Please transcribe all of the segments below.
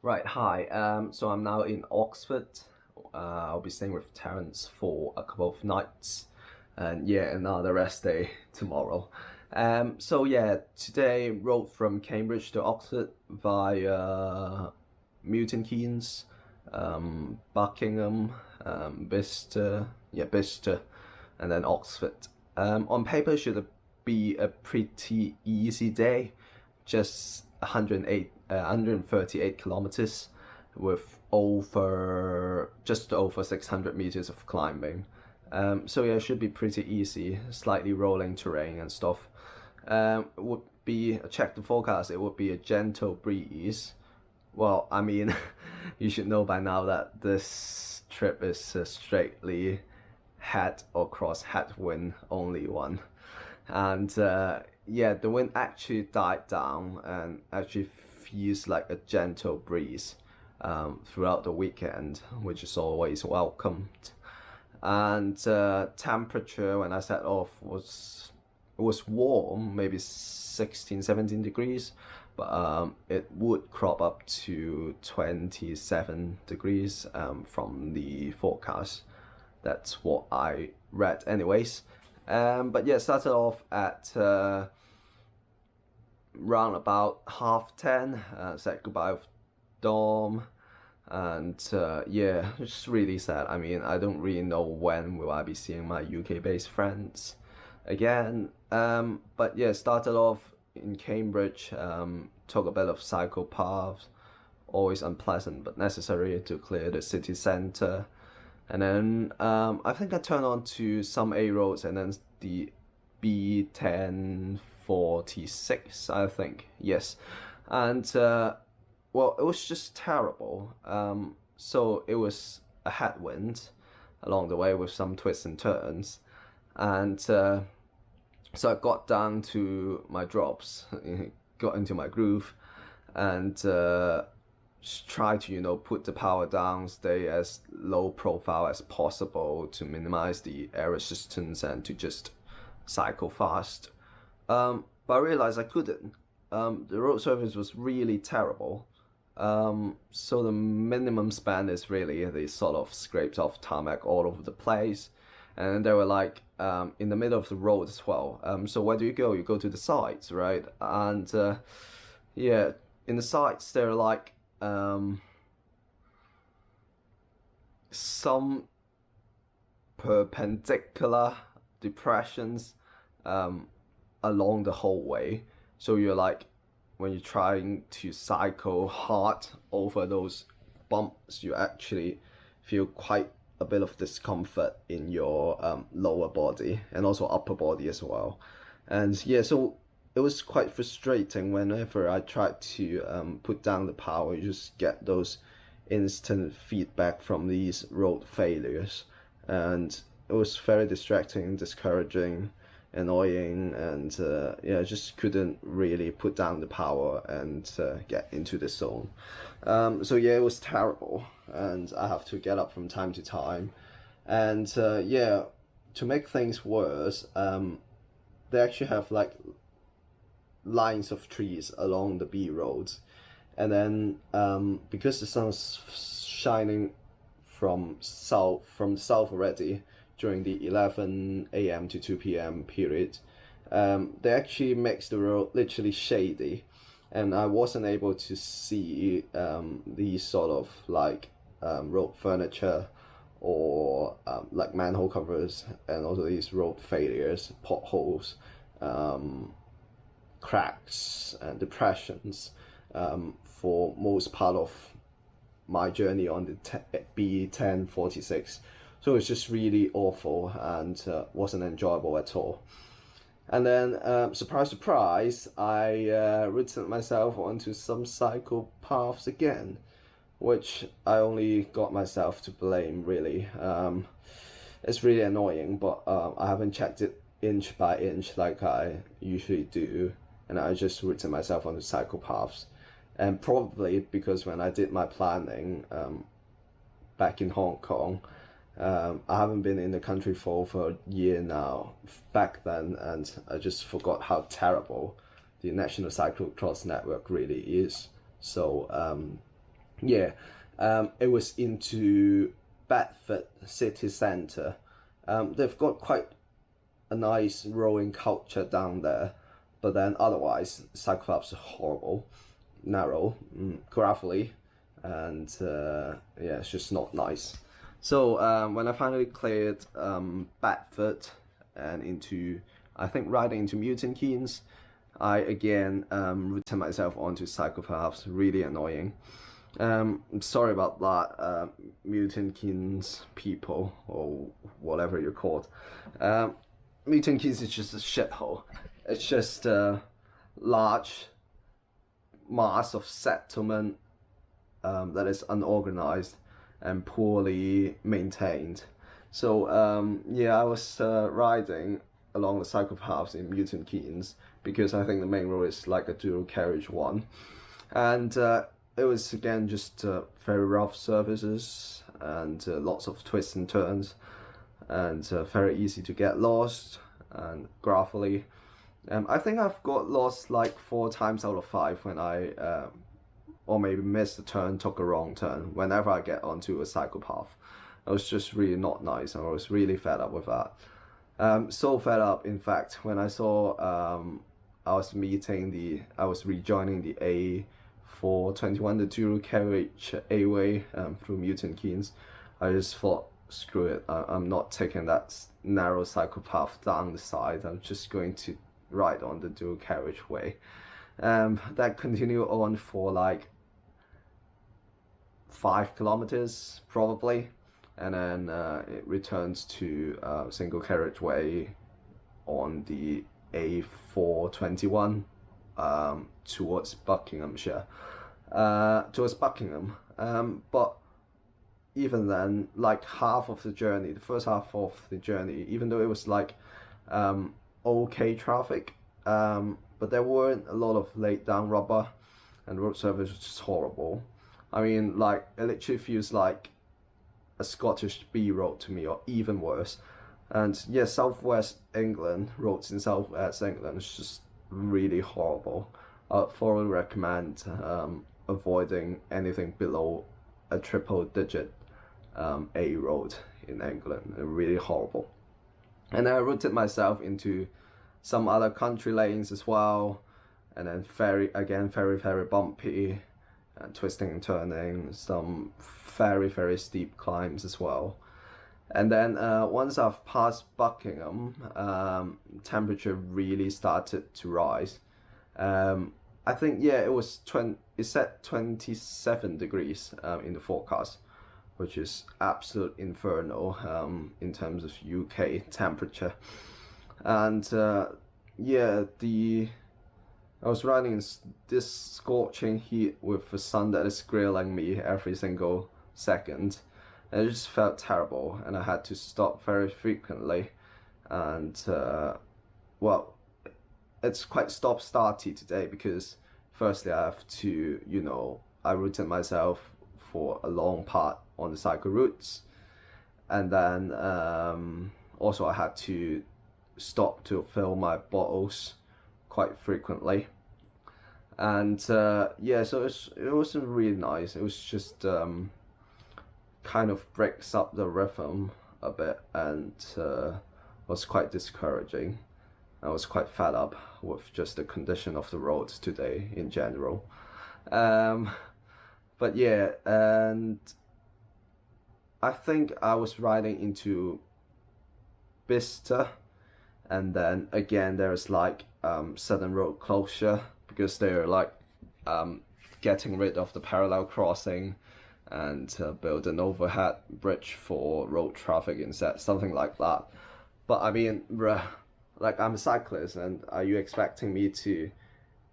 Right, hi. So I'm now in Oxford. I'll be staying with Terence for a couple of nights, and yeah, another rest day tomorrow. So yeah, today rode from Cambridge to Oxford via Milton Keynes, Buckingham, Bicester, and then Oxford. On paper, should be a pretty easy day, just 138 kilometers with just over 600 meters of climbing. So yeah, it should be pretty easy, slightly rolling terrain and stuff. Would be check the forecast. It would be a gentle breeze. Well, I mean, you should know by now that this trip is a straightly head or cross headwind only one. And yeah, the wind actually died down and actually feels like a gentle breeze throughout the weekend, which is always welcomed. And temperature when I set off was warm, maybe 16, 17 degrees, but it would crop up to 27 degrees from the forecast. That's what I read, anyways. But yeah, started off at round about 10:30. Said goodbye with Dom, and yeah, it's really sad. I mean, I don't really know when will I be seeing my UK-based friends again. But yeah, started off in Cambridge. Took a bit of cycle paths, always unpleasant but necessary to clear the city centre. And then I think I turned on to some A roads and then the B1046, I think. Yes. And well, it was just terrible. So it was a headwind along the way with some twists and turns. And so I got down to my drops, got into my groove, and try to put the power down, stay as low profile as possible to minimize the air resistance and to just cycle fast. But I realized I couldn't. The road surface was really terrible. So the minimum span is really the sort of scraped off tarmac all over the place. And they were like in the middle of the road as well. So where do you go? You go to the sides, right? And yeah, in the sides they're like some perpendicular depressions along the whole way. So you're like, when you're trying to cycle hard over those bumps, you actually feel quite a bit of discomfort in your lower body and also upper body as well. And yeah, so it was quite frustrating whenever I tried to put down the power. You just get those instant feedback from these road failures, and it was very distracting, discouraging, annoying, and yeah, I just couldn't really put down the power and get into the zone. So yeah, it was terrible, and I have to get up from time to time, and yeah, to make things worse, they actually have like lines of trees along the B roads, and then because the sun's shining from the south already during the 11 a.m. to 2 p.m. period, they actually makes the road literally shady, and I wasn't able to see these sort of like road furniture or like manhole covers, and also these road failures, potholes, cracks and depressions for most part of my journey on the B1046. So it's just really awful and wasn't enjoyable at all. And then, surprise, surprise, I routed myself onto some cycle paths again, which I only got myself to blame, really. It's really annoying, but I haven't checked it inch by inch like I usually do, and I just routed myself onto cycle paths. And probably because when I did my planning back in Hong Kong, I haven't been in the country for over a year now back then, and I just forgot how terrible the National Cyclocross Network really is. So Yeah, it was into Bedford city centre. They've got quite a nice rowing culture down there, but then otherwise, Cyclops are horrible, narrow, gravelly, and yeah, it's just not nice. So when I finally cleared Bedford and into, I think riding into Milton Keynes, I again routed myself onto Psychopaths, really annoying. I'm sorry about that, Milton Keynes people, or whatever you're called. Milton Keynes is just a shithole. It's just a large mass of settlement that is unorganized and poorly maintained. So yeah, I was riding along the Psychopaths in Milton Keynes because I think the main road is like a dual carriage one, and it was again just very rough surfaces and lots of twists and turns, and very easy to get lost and gravelly. I think I've got lost like 4 times out of 5 when I or maybe missed a turn, took a wrong turn. Whenever I get onto a psychopath, it was just really not nice, and I was really fed up with that. So fed up, in fact, when I saw I was rejoining the A421, the dual carriage A-way through Milton Keynes. I just thought, screw it, I'm not taking that narrow psychopath down the side. I'm just going to ride on the dual carriageway. That continued on for like 5 kilometers probably, and then it returns to single carriageway on the A421 towards Buckinghamshire, towards Buckingham. But even then, like half of the journey, the first half of the journey, even though it was like okay traffic, but there weren't a lot of laid down rubber, and road surface was just horrible. I mean, like, it literally feels like a Scottish B road to me, or even worse. And yeah, southwest England, roads in southwest England is just really horrible. I'd thoroughly recommend avoiding anything below a triple digit A road in England. They're really horrible. And I routed myself into some other country lanes as well, and then very bumpy and twisting and turning, some very steep climbs as well. And then once I've passed Buckingham, temperature really started to rise. I think yeah, it said 27 degrees in the forecast, which is absolute inferno in terms of UK temperature. And yeah, I was riding in this scorching heat with the sun that is grilling me every single second, and it just felt terrible, and I had to stop very frequently. And well, it's quite stop-starty today because firstly I have to, I routed myself for a long part on the cycle routes, and then also I had to stop to fill my bottles quite frequently. And yeah, so it wasn't really nice. It was just kind of breaks up the rhythm a bit, and was quite discouraging. I was quite fed up with just the condition of the roads today in general. But yeah, and I think I was riding into Bicester, and then again there's like sudden road closure because they're like getting rid of the parallel crossing and build an overhead bridge for road traffic instead, something like that. But I mean, like, I'm a cyclist, and are you expecting me to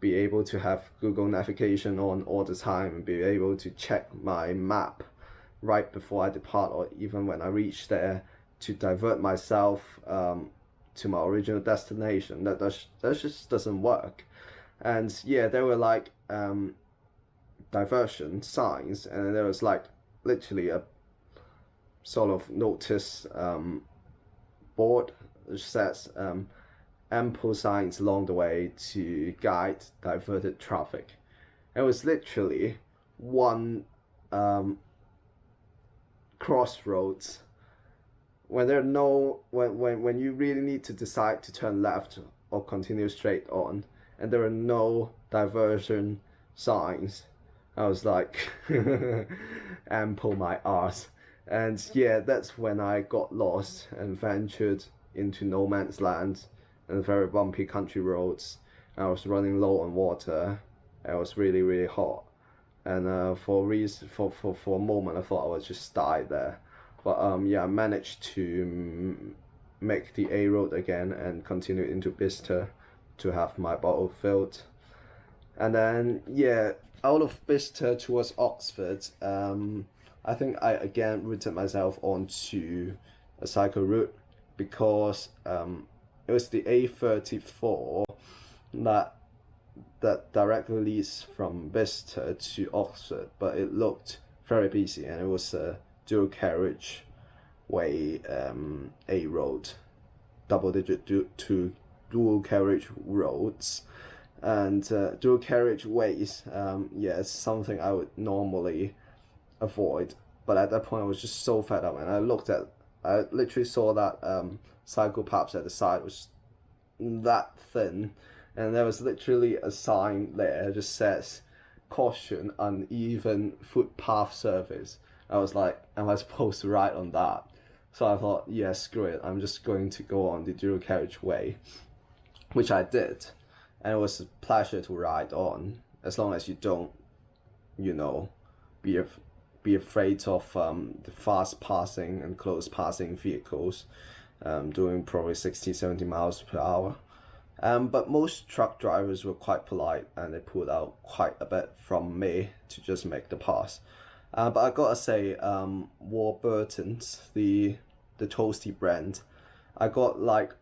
be able to have Google navigation on all the time and be able to check my map right before I depart, or even when I reach there, to divert myself to my original destination? That just doesn't work. And yeah, there were like diversion signs, and there was like literally a sort of notice board which says ample signs along the way to guide diverted traffic. It was literally one crossroads, when there are no when you really need to decide to turn left or continue straight on, and there are no diversion signs, I was like, ample my arse. And yeah, that's when I got lost and ventured into no man's land and very bumpy country roads. I was running low on water. It was really, really hot. And for a moment, I thought I would just die there. But yeah, I managed to make the A road again and continue into Bicester to have my bottle filled. And then yeah, out of Bicester towards Oxford, I think I again routed myself onto a cycle route because it was the A34 that directly leads from Bicester to Oxford, but it looked very busy and it was a dual carriage way A road, double digit dual carriage roads. And dual carriage ways, yeah, it's something I would normally avoid. But at that point, I was just so fed up, and I literally saw that cycle paths at the side was that thin, and there was literally a sign there that just says, "Caution, uneven footpath surface." I was like, am I supposed to ride on that? So I thought, yeah, screw it. I'm just going to go on the dual carriage way, which I did. And it was a pleasure to ride on, as long as you don't, be afraid of the fast passing and close passing vehicles, doing probably 60, 70 miles per hour. But most truck drivers were quite polite and they pulled out quite a bit from me to just make the pass. But I gotta say, Warburton's, the toasty brand, I got like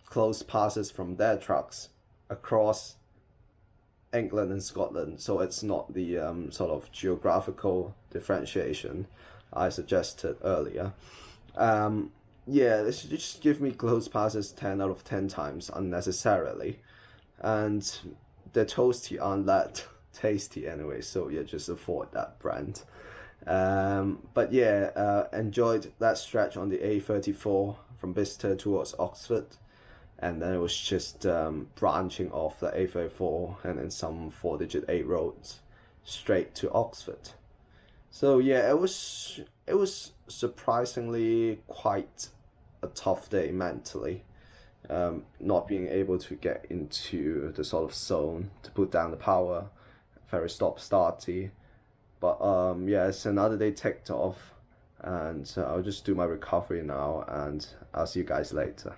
close passes from their trucks across England and Scotland, so it's not the sort of geographical differentiation I suggested earlier. Yeah, they should just give me close passes 10 out of 10 times unnecessarily, and the toasty aren't that tasty anyway, so yeah, just avoid that brand. But yeah, enjoyed that stretch on the A34 from Bicester towards Oxford. And then it was just branching off the A34 and then some 4-digit A roads straight to Oxford. So yeah, it was surprisingly quite a tough day mentally, not being able to get into the sort of zone to put down the power, very stop-starty. But yeah, it's another day ticked off, and I'll just do my recovery now, and I'll see you guys later.